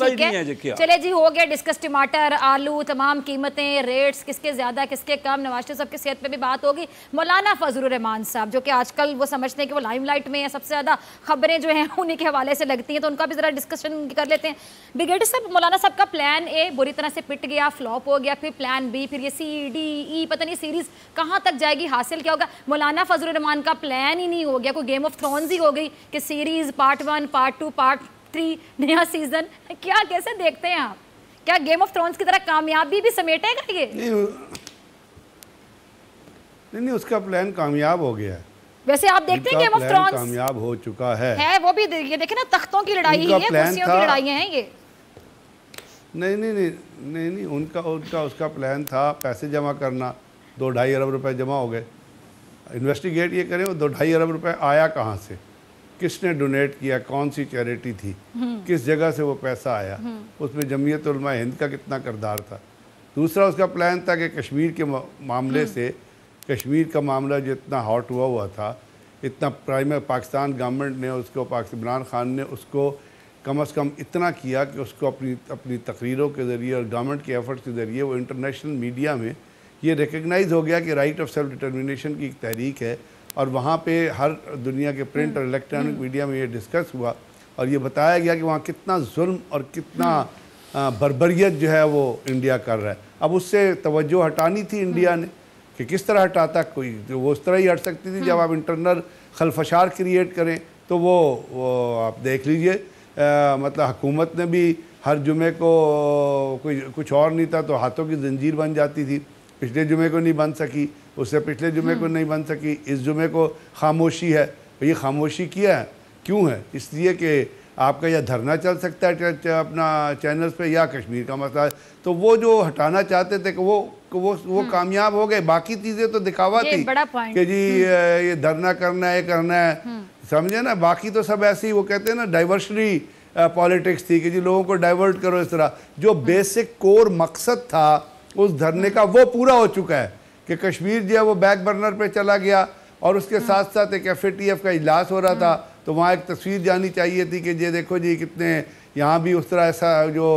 S1: ठीक है चले जी, हो गया डिस्कस टमाटर, आलू, तमाम कीमतें, रेट्स किसके ज्यादा किसके कम, नवाज शरीफ साहब की सेहत पे भी बात होगी। मौलाना फजलुर रहमान साहब जो कि आजकल वो समझते हैं कि वो लाइमलाइट में है, सबसे ज्यादा खबरें जो हैं उन्हीं के हवाले से लगती हैं, तो उनका भी जरा डिस्कशन कर लेते हैं। ब्रिगेडियर साहब, मौलाना साहब का प्लान ए बुरी तरह से पिट गया, फ्लॉप हो गया, फिर प्लान बी, फिर ये CDE पता नहीं सीरीज कहाँ तक जाएगी, हासिल क्या होगा? मौलाना फजलुर रहमान का प्लान ही नहीं हो गया, कोई गेम ऑफ थ्रोन्स ही हो गई कि सीरीज पार्ट 1, पार्ट 2, पार्ट 3, नया सीजन। क्या कैसे देखते हैं आप? क्या गेम ऑफ थ्रोन्स की तरह कामयाबी भी समेटेगा ये?
S4: नहीं, उसका प्लान कामयाब हो गया है।
S1: वैसे आप देखते हैं गेम ऑफ थ्रोन्स
S4: कामयाब हो चुका है
S1: वो भी ये देखें ना, तख्तों की लड़ाई है, कुर्सियों की लड़ाइयां हैं ये।
S4: नहीं, उनका उसका प्लान था पैसे जमा करना, 2-2.5 अरब रुपए जमा हो गए। इन्वेस्टिगेट ये करें वो 2-2.5 अरब रुपए आया कहाँ से, किसने डोनेट किया, कौन सी चैरिटी थी, किस जगह से वो पैसा आया, उसमें जमीयत उलमा हिंद का कितना किरदार था। दूसरा उसका प्लान था कि कश्मीर के मामले से, कश्मीर का मामला जो इतना हॉट हुआ था, इतना प्राइमर पाकिस्तान गवर्नमेंट ने उसको, इमरान खान ने उसको कम से कम इतना किया कि उसको अपनी तकरीरों के ज़रिए और गवर्नमेंट के एफर्ट्स के ज़रिए वो इंटरनेशनल मीडिया में ये रिकग्नाइज़ हो गया कि राइट ऑफ सेल्फ डिटर्मिनेशन की एक तहरीक है। और वहाँ पे हर दुनिया के प्रिंट और इलेक्ट्रॉनिक मीडिया में ये डिस्कस हुआ और ये बताया गया कि वहाँ कितना जुल्म और कितना बर्बरियत जो है वो इंडिया कर रहा है। अब उससे तवज्जो हटानी थी इंडिया ने कि किस तरह हटाता, कोई जो वो उस तरह ही हट सकती थी जब आप इंटरनल खलफशार क्रिएट करें। तो वो आप देख लीजिए, मतलब हुकूमत ने भी हर जुमे को कोई कुछ और नहीं था तो हाथों की जंजीर बन जाती थी। पिछले जुमे को नहीं बन सकी, उससे पिछले जुमे को नहीं बन सकी, इस जुमे को खामोशी है। तो ये खामोशी किया है क्यों है? इसलिए कि आपका यह धरना चल सकता है अपना चैनल्स पे या कश्मीर का मसला है। तो वो जो हटाना चाहते थे कि वो कामयाब हो गए। बाकी चीज़ें तो दिखावा थी कि जी ये धरना करना है, करना है, समझे ना। बाकी तो सब ऐसे ही, वो कहते हैं ना, डाइवर्शनरी पॉलिटिक्स थी कि जी लोगों को डाइवर्ट करो इस तरह। जो बेसिक कोर मकसद था उस धरने का वो पूरा हो चुका है कि कश्मीर जो है वो बैक बर्नर पे चला गया। और उसके साथ साथ एक FATF का इजलास हो रहा था तो वहाँ एक तस्वीर जानी चाहिए थी कि ये देखो जी कितने यहाँ भी उस तरह ऐसा जो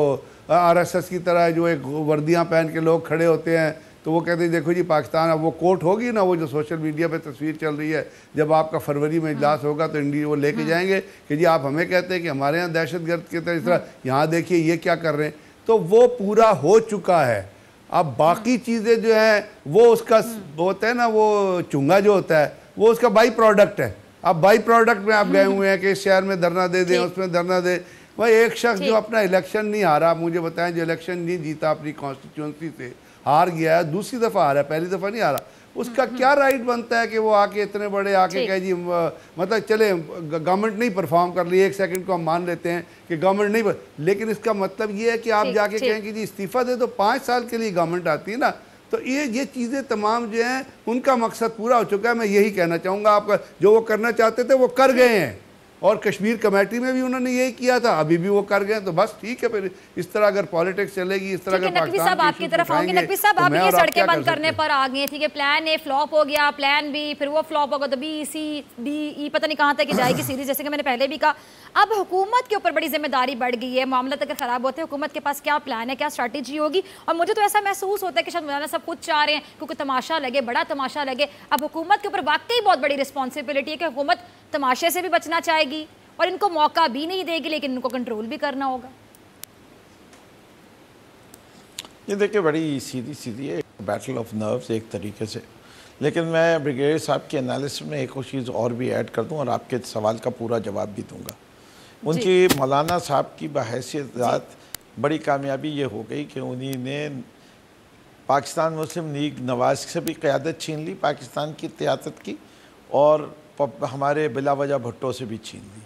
S4: RSS की तरह जो एक वर्दियाँ पहन के लोग खड़े होते हैं। तो वो कहते हैं देखो जी पाकिस्तान, अब वो कोर्ट होगी ना, वो जो सोशल मीडिया पे तस्वीर चल रही है, जब आपका फरवरी में इजलास होगा तो इंडिया वो लेके जाएंगे कि जी आप हमें कहते हैं कि हमारे यहाँ दहशतगर्द की तरह इस तरह, यहाँ देखिए ये क्या कर रहे हैं। तो वो पूरा हो चुका है। अब बाकी चीज़ें जो हैं वो उसका होता है ना, वो चुंगा जो होता है वो उसका बाई प्रोडक्ट है। अब बाई प्रोडक्ट में आप गए हुए हैं कि इस शहर में धरना दे दें, उसमें धरना दे। भाई एक शख्स जो अपना इलेक्शन नहीं हारा, आप मुझे बताएं, जो इलेक्शन नहीं जीता अपनी कॉन्स्टिट्यूंसी से, हार गया है, दूसरी दफ़ा हारा है, पहली दफ़ा नहीं हारा, उसका क्या राइट बनता है कि वो आके इतने बड़े आके कहे जी मतलब चले गवर्नमेंट नहीं परफॉर्म कर रही, 1 सेकंड को हम मान लेते हैं कि गवर्नमेंट नहीं लेकिन इसका मतलब ये है कि आप जाके कहें कि जी इस्तीफ़ा दे दो, 5 साल के लिए गवर्नमेंट आती है ना। तो ये चीज़ें तमाम जो हैं उनका मकसद पूरा हो चुका है। मैं यही कहना चाहूँगा, आपका जो वो करना चाहते थे वो कर गए हैं। और कश्मीर कमेटी में भी उन्होंने यही किया था, अभी भी वो कर गए। तो बस ठीक है, फिर इस तरह अगर पॉलिटिक्स चलेगी, इस तरह अगर
S1: नकवी साहब आपकी तरफ आऊंगी। नकवी साहब आप ये सड़कें बंद करने पर आ गए, ठीक है, प्लान A फ्लॉप हो गया, प्लान B, फिर वो फ्लॉप होगा तो B, C, D, E पता नहीं कहाँ तक जाएगी सीरीज। जैसे कि मैंने पहले भी कहा, अब हुकूमत के ऊपर बड़ी जिम्मेदारी बढ़ गई है। मामला अगर खराब होते हैं, हुकूमत के पास क्या प्लान है, क्या स्ट्रैटेजी होगी। और मुझे तो ऐसा महसूस होता है कि शायद मौलाना सब कुछ चाह रहे हैं क्योंकि तमाशा लगे, बड़ा तमाशा लगे। अब हुकूमत के ऊपर वाकई बहुत बड़ी रिस्पॉन्सिबिलिटी है कि हुकूमत तमाशे से भी बचना चाहेगी और इनको मौका भी नहीं देगी, लेकिन इनको कंट्रोल भी करना होगा।
S3: ये देखिए बड़ी सीधी सीधी है, बैटल ऑफ नर्व्स एक तरीके से। लेकिन मैं ब्रिगेडियर साहब के एनालिसिस में एक चीज़ और भी ऐड कर दूं और आपके सवाल का पूरा जवाब भी दूंगा। उनकी मौलाना साहब की बहैसियत ज़ात बड़ी कामयाबी ये हो गई कि उन्हीं ने पाकिस्तान मुस्लिम लीग नवाज से भी क़यादत छीन ली पाकिस्तान की क़यादत की, और हमारे बिलावजह भुट्टो से भी छीन ली।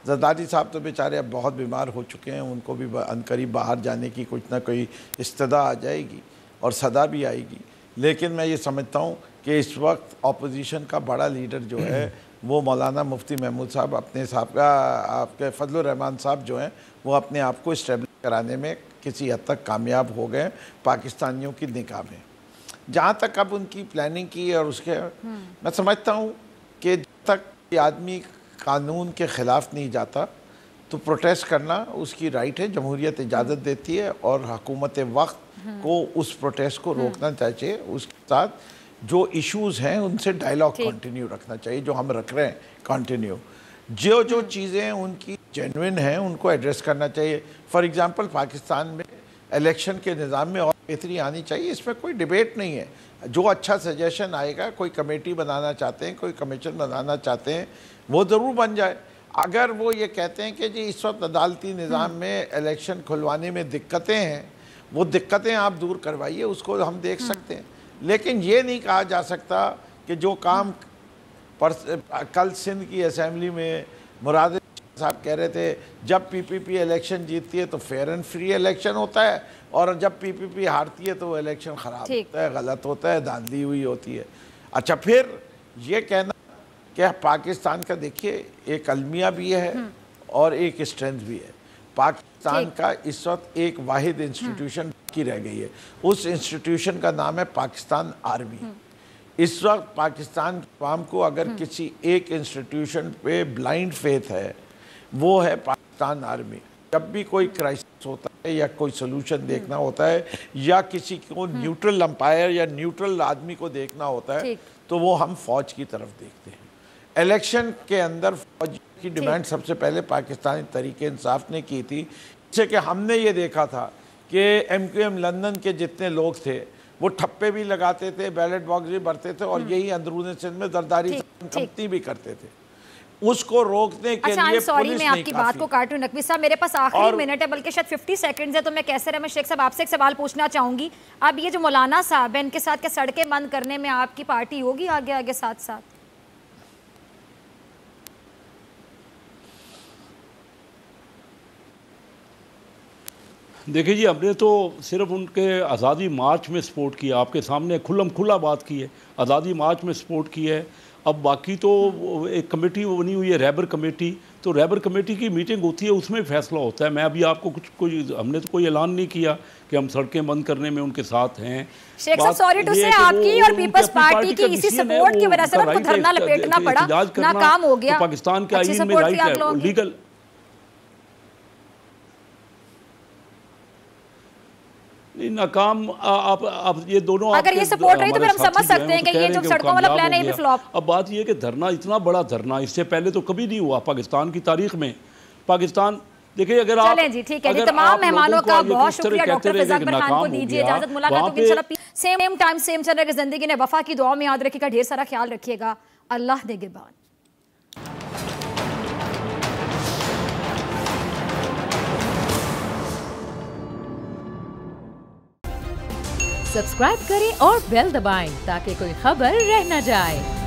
S3: जरदारी साहब तो बेचारे अब बहुत बीमार हो चुके हैं, उनको भी अनकरीब बाहर जाने की कुछ ना कोई इस्तदा आ जाएगी और सदा भी आएगी। लेकिन मैं ये समझता हूँ कि इस वक्त अपोजिशन का बड़ा लीडर जो है वो मौलाना मुफ्ती महमूद साहब अपने साहब का, आपके फजलुर रहमान साहब जो हैं वो अपने आप को इस्टेब्लिश कराने में किसी हद तक कामयाब हो गए पाकिस्तानियों की निगाह में। जहाँ तक अब उनकी प्लानिंग की और उसके, मैं समझता हूँ कि जब तक आदमी कानून के ख़िलाफ़ नहीं जाता तो प्रोटेस्ट करना उसकी राइट है, जमहूरियत इजाज़त देती है और हुकूमत वक्त को उस प्रोटेस्ट को रोकना चाहिए। उसके साथ जो इश्यूज़ हैं उनसे डायलॉग कंटिन्यू रखना चाहिए, जो हम रख रहे हैं कंटिन्यू। जो चीज़ें उनकी जेन्युइन हैं उनको एड्रेस करना चाहिए। फॉर एग्ज़ाम्पल पाकिस्तान में इलेक्शन के निज़ाम में और बेहतरी आनी चाहिए, इसमें कोई डिबेट नहीं है। जो अच्छा सजेशन आएगा, कोई कमेटी बनाना चाहते हैं, कोई कमीशन बनाना चाहते हैं, वो ज़रूर बन जाए। अगर वो ये कहते हैं कि जी इस वक्त अदालती निज़ाम में इलेक्शन खुलवाने में दिक्कतें हैं, वो दिक्कतें आप दूर करवाइए, उसको हम देख सकते हैं। लेकिन ये नहीं कहा जा सकता कि जो काम कल सिंध की असेंबली में मुराद साहब कह रहे थे, जब PPP इलेक्शन जीतती है तो फेयर एंड फ्री इलेक्शन होता है और जब PPP हारती है तो इलेक्शन ख़राब होता है, गलत होता है, धांधली हुई होती है। अच्छा, फिर ये कहना कि पाकिस्तान का देखिए एक अलमिया भी है और एक स्ट्रेंथ भी है। पाकिस्तान का इस वक्त एक वाहिद इंस्टीट्यूशन की रह गई है, उस इंस्टीट्यूशन का नाम है पाकिस्तान आर्मी। इस वक्त पाकिस्तान अवाम को अगर किसी एक इंस्टीट्यूशन पे ब्लाइंड फेथ है, वो है पाकिस्तान आर्मी। जब भी कोई क्राइसिस होता है या कोई सोल्यूशन देखना होता है या किसी को न्यूट्रल अंपायर या न्यूट्रल आदमी को देखना होता है, तो वो हम फौज की तरफ देखते हैं। इलेक्शन के अंदर फौज की डिमांड सबसे पहले पाकिस्तानी तरीके इंसाफ ने की थी, जिससे कि हमने ये देखा था कि MQM लंदन के जितने लोग थे वो ठप्पे भी लगाते थे, बैलेट बॉक्स भी भरते थे और यही अंदरूनी सिंध में जरदारी कंपनी भी करते थे। उसको रोकने के लिए
S1: सॉरी मैं आपकी बात को काट रही हूं नकवी साहब, मेरे पास आखिरी मिनट है, बल्कि शायद 50 सेकंड्स है, तो मैं कैसर अहमद शेख साहब आपसे एक सवाल पूछना चाहूंगी। अब ये जो मौलाना साहब है, इनके साथ क्या सड़कें बंद करने में आपकी पार्टी होगी आगे आगे साथ साथ?
S2: देखिए जी, हमने तो सिर्फ उनके आज़ादी मार्च में सपोर्ट किया, आपके सामने खुल्लम खुला बात की है, आज़ादी मार्च में सपोर्ट की है। अब बाकी तो एक कमेटी बनी हुई है रहबर कमेटी, तो रहबर कमेटी की मीटिंग होती है, उसमें फैसला होता है। मैं अभी आपको हमने तो कोई ऐलान नहीं किया कि हम सड़कें बंद करने में उनके साथ हैं।
S1: शेख साहब सॉरी टू से आपकी और पीपल्स पार्टी की इसी सपोर्ट की वजह से उनको धरना लपेटना पड़ा, नाकाम हो गया।
S2: पाकिस्तान के आईन में राइट है, लीगल नाकाम। आप ये दोनों
S1: अगर ये सपोर्ट रही तो फिर हम समझ सकते हैं कि ये जो सड़कों वाला प्लान है ये भी फ्लॉप।
S2: अब बात ये है कि धरना, इतना बड़ा धरना इससे पहले तो कभी नहीं हुआ पाकिस्तान की तारीख में। पाकिस्तान देखिए, अगर आप
S1: चलें जी ठीक है जी, तमाम मेहमानों का बहुत शुक्रिया। डॉक्टर फैजाक बरखान को दीजिए इजाजत, मुलाकात होगी इंशाल्लाह सेम टाइम सेम चैनल की जिंदगी ने वफा की दुआ में याद रखिएगा, ढेर सारा ख्याल रखिएगा, अल्लाह निगहबान।
S5: सब्सक्राइब करें और बेल दबाएं ताकि कोई खबर रह न जाए।